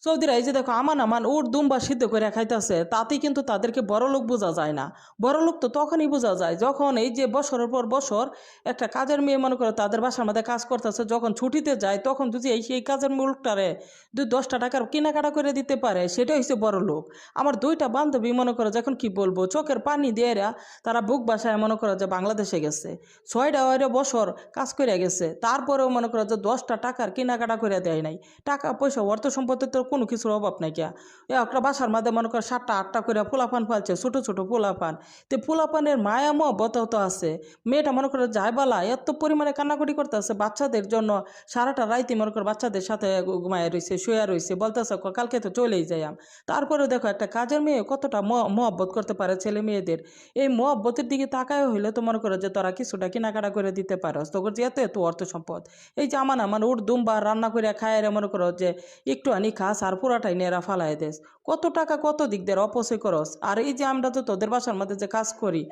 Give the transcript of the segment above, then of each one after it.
সৌদিরা এই যে দেখো আমান আমান উট দুম্বা সিদ্ধ করে খাইতেছে, তাতেই কিন্তু তাদেরকে বড়লোক বোঝা যায় না। বড়লোক তো তখনই বোঝা যায় যখন এই যে বছরের পর বছর একটা কাজের মেয়ে মনে করো তাদের বাসার মধ্যে কাজ করতেছে, যখন ছুটিতে যায় তখন যদি সেই কাজের মুলুকটারে 10টা টাকার কেনাকাটা করে দিতে পারে, সেটাই হচ্ছে বড়লোক। আমার দুইটা বান্ধবী মনে করো যখন কি বলবো চোখের পানি দিয়ে তারা বুক বাসায় মনে করো যে বাংলাদেশে গেছে, 6টা বছর কাজ করে গেছে, তারপরেও মনে করো যে 10টা টাকার কেনাকাটা করে দেয় নাই। টাকা পয়সা অর্থ সম্পত্তির তো কোনো কিছুর অভাব নাই কিয়া। একটা বাসার মধ্যে মনে করো 7টা 8টা করে পোলাপান পালছে, ছোট ছোট পোলাপান। তো পোলাপানের মায়া মহব্বত তো আছে। মেয়েটা মনে করো যায় বালা এত পরিমাণে কান্নাকাটি করতে আছে বাচ্চাদের জন্য, সারাটা রাইতে মনে করো বাচ্চাদের সাথে ঘুমায় রয়েছে, শুয়ে রয়েছে, বলতেছে কালকে তো চলেই যাইয়াম। তারপরে দেখো একটা কাজের মেয়ে কতটা মহব্বত করতে পারে ছেলে মেয়েদের। এই মহব্বতের দিকে তাকায় হইলে তো মনে করো যে তোরা কিছুটা কেনাকাটা করে দিতে পারস, তোর যে এত এত অর্থ সম্পদ। এই যে আমার ওর দুম্বা রান্না করে খায় মনে করো যে একটু আনি খাস আর পুরাটাই নেরা ফালাই দেস। কত টাকা কত দিক দিয়ে অপচয় করস। আর এই যে আমরা তো তোদের বাসার মধ্যে যে কাজ করি,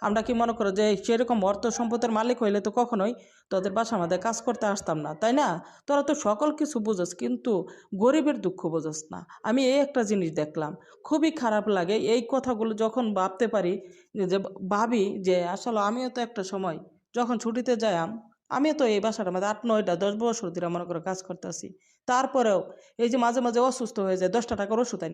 আমরা কি মনে করো যে সেরকম অর্থ সম্পদের মালিক হইলে তো কখনোই তোদের বাসার মধ্যে কাজ করতে আসতাম না, তাই না? তোরা তো সকল কিছু বুঝোস কিন্তু গরিবের দুঃখ বুঝোস না। আমি এই একটা জিনিস দেখলাম, খুবই খারাপ লাগে এই কথাগুলো যখন ভাবতে পারি। যে ভাবি যে আসলে আমিও তো একটা সময় যখন ছুটিতে যাইয়াম, আমিও তো এই বাসাটার মধ্যে 8 9 10 বছর ধরে মনে করে কাজ করতেছি। তারপরেও এই যে মাঝে মাঝে অসুস্থ হয়ে যায়, 10টা টাকার ওষুধ আনি